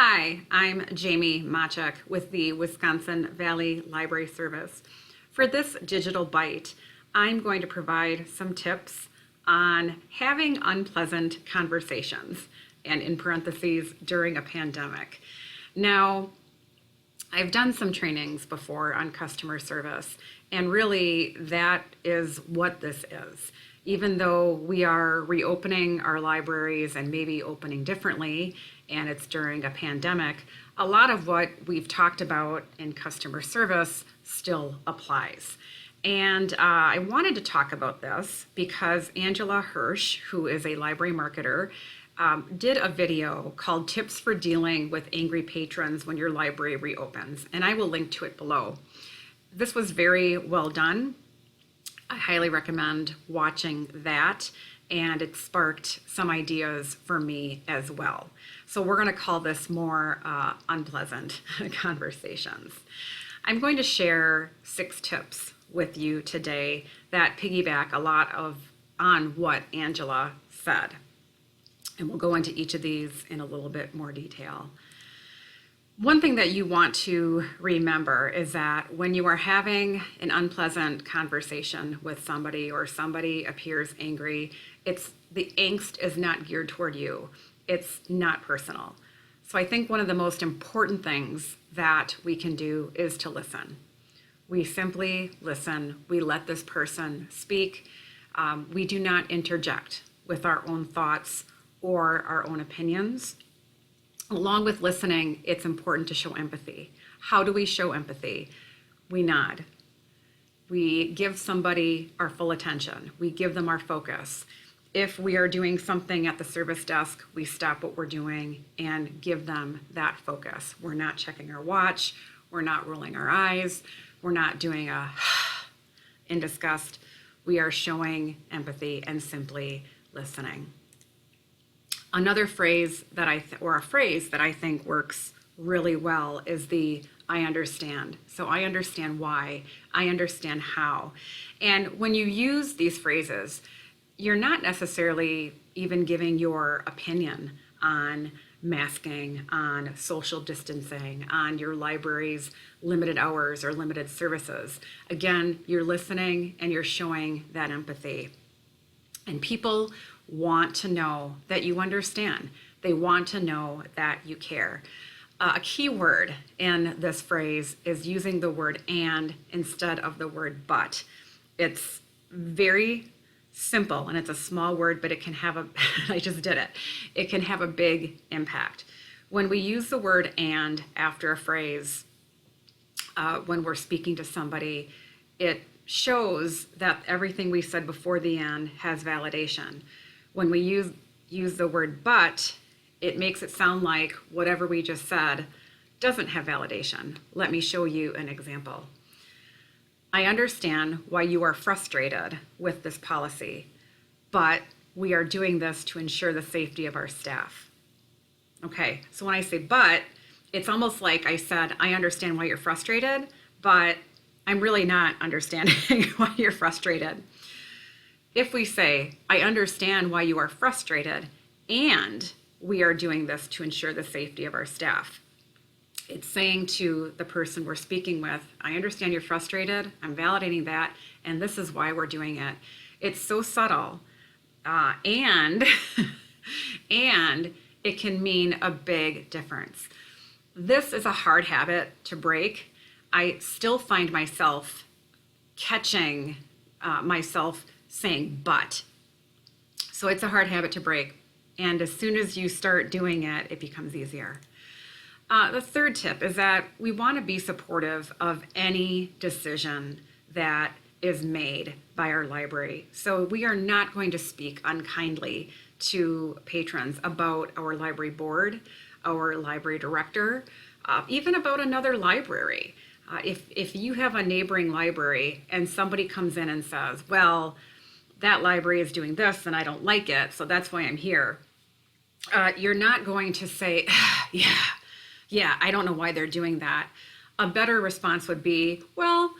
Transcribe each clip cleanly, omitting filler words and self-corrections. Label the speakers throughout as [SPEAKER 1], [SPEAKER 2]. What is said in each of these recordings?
[SPEAKER 1] Hi, I'm Jamie Machek with the Wisconsin Valley Library Service. For this digital bite, I'm going to provide some tips on having unpleasant conversations, and in parentheses, during a pandemic. Now, I've done some trainings before on customer service, and really that is what this is. Even though we are reopening our libraries and maybe opening differently, and it's during a pandemic, a lot of what we've talked about in customer service still applies. And I wanted to talk about this because Angela Hirsch, who is a library marketer, did a video called Tips for Dealing with Angry Patrons When Your Library Reopens, and I will link to it below. This was very well done. I highly recommend watching that, and it sparked some ideas for me as well. So we're going to call this more unpleasant conversations. I'm going to share 6 tips with you today that piggyback a lot on what Angela said. And we'll go into each of these in a little bit more detail. One thing that you want to remember is that when you are having an unpleasant conversation with somebody or somebody appears angry, the angst is not geared toward you. It's not personal. So I think one of the most important things that we can do is to listen. We simply listen. We let this person speak. We do not interject with our own thoughts or our own opinions. Along with listening, it's important to show empathy. How do we show empathy? We nod. We give somebody our full attention. We give them our focus. If we are doing something at the service desk, we stop what we're doing and give them that focus. We're not checking our watch. We're not rolling our eyes. We're not doing a in disgust. We are showing empathy and simply listening. Another phrase that a phrase that I think works really well is the I understand. So I understand why, I understand how. And when you use these phrases, you're not necessarily even giving your opinion on masking, on social distancing, on your library's limited hours or limited services. Again, you're listening and you're showing that empathy. And people want to know that you understand. They want to know that you care. A key word in this phrase is using the word and instead of the word but. It's very simple and it's a small word, but it can have I just did it. It can have a big impact. When we use the word and after a phrase, when we're speaking to somebody, it shows that everything we said before the and has validation. When we use the word but, it makes it sound like whatever we just said doesn't have validation. Let me show you an example. I understand why you are frustrated with this policy, but we are doing this to ensure the safety of our staff. Okay, so when I say but, it's almost like I said, I understand why you're frustrated, but I'm really not understanding why you're frustrated. If we say, I understand why you are frustrated, and we are doing this to ensure the safety of our staff, it's saying to the person we're speaking with, I understand you're frustrated, I'm validating that, and this is why we're doing it. It's so subtle, and it can mean a big difference. This is a hard habit to break. I still find myself catching myself saying but. So it's a hard habit to break. And as soon as you start doing it, it becomes easier. The third tip is that we want to be supportive of any decision that is made by our library. So we are not going to speak unkindly to patrons about our library board, our library director, even about another library. If you have a neighboring library and somebody comes in and says, well, that library is doing this and I don't like it, so that's why I'm here. You're not going to say, yeah, I don't know why they're doing that. A better response would be, well,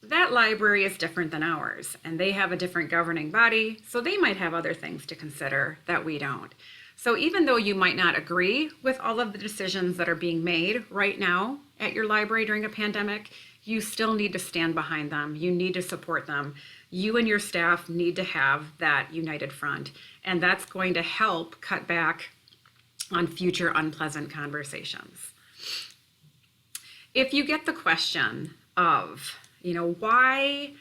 [SPEAKER 1] that library is different than ours and they have a different governing body, so they might have other things to consider that we don't. So even though you might not agree with all of the decisions that are being made right now at your library during a pandemic, you still need to stand behind them. You need to support them. You and your staff need to have that united front, and that's going to help cut back on future unpleasant conversations. If you get the question of, why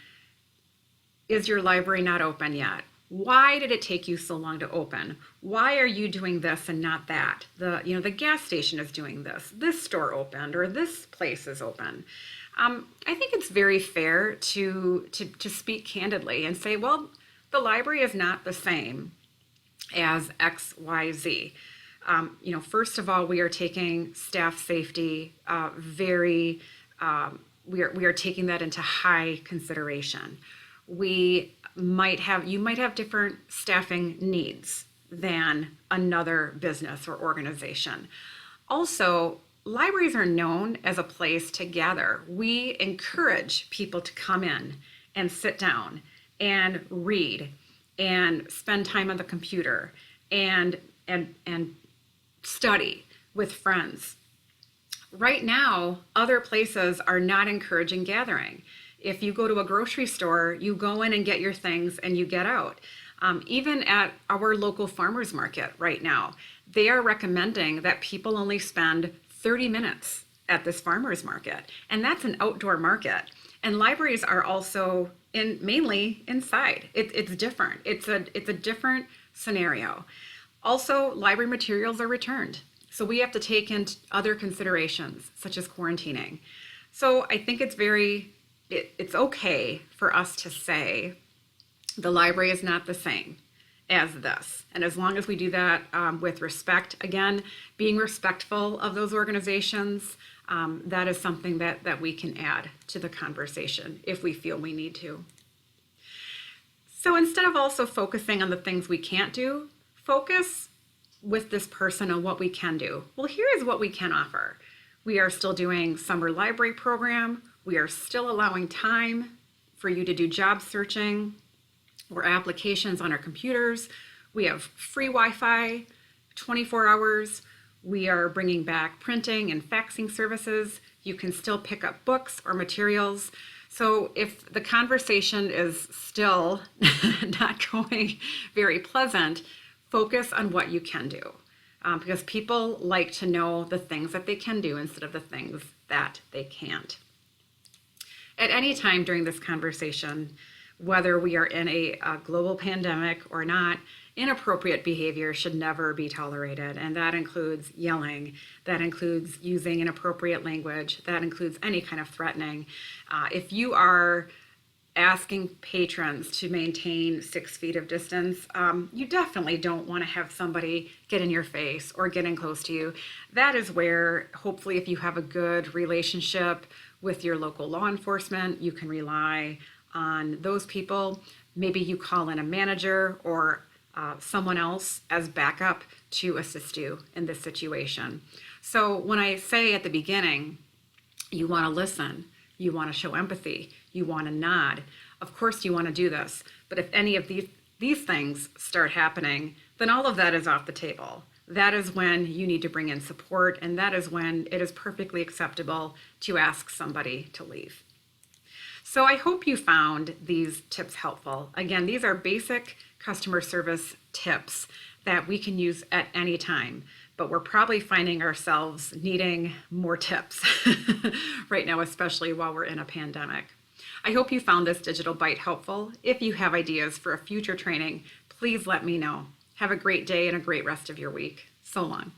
[SPEAKER 1] is your library not open yet? Why did it take you so long to open? Why are you doing this and not that? The gas station is doing this store opened, or this place is open. I think it's very fair to speak candidly and say, well, the library is not the same as XYZ. First of all, we are taking staff safety we are taking that into high consideration. You might have different staffing needs than another business or organization. Also, libraries are known as a place to gather. We encourage people to come in and sit down and read and spend time on the computer and study with friends. Right now, other places are not encouraging gathering. If you go to a grocery store, you go in and get your things and you get out. Even at our local farmers market right now, they are recommending that people only spend 30 minutes at this farmers market, and that's an outdoor market. And libraries are also mainly inside. It's different. It's a different scenario. Also, library materials are returned, so we have to take in other considerations such as quarantining. So I think it's okay for us to say the library is not the same as this. And as long as we do that with respect, again, being respectful of those organizations, that is something that we can add to the conversation if we feel we need to. So instead of also focusing on the things we can't do, focus with this person on what we can do. Well, here is what we can offer. We are still doing summer library program. We are still allowing time for you to do job searching or applications on our computers. We have free Wi-Fi, 24 hours. We are bringing back printing and faxing services. You can still pick up books or materials. So if the conversation is still not going very pleasant, focus on what you can do, because people like to know the things that they can do instead of the things that they can't. At any time during this conversation, whether we are in a global pandemic or not, inappropriate behavior should never be tolerated. And that includes yelling, that includes using inappropriate language, that includes any kind of threatening. If you are asking patrons to maintain 6 feet of distance, you definitely don't want to have somebody get in your face or get in close to you. That is where, hopefully, if you have a good relationship with your local law enforcement, you can rely on those people. Maybe you call in a manager or someone else as backup to assist you in this situation. So when I say at the beginning, you want to listen, you want to show empathy, you want to nod, of course you want to do this. But if any of these things start happening, then all of that is off the table. That is when you need to bring in support, and that is when it is perfectly acceptable to ask somebody to leave. So I hope you found these tips helpful. Again, these are basic customer service tips that we can use at any time, but we're probably finding ourselves needing more tips right now, especially while we're in a pandemic. I hope you found this digital bite helpful. If you have ideas for a future training, please let me know. Have a great day and a great rest of your week. So long.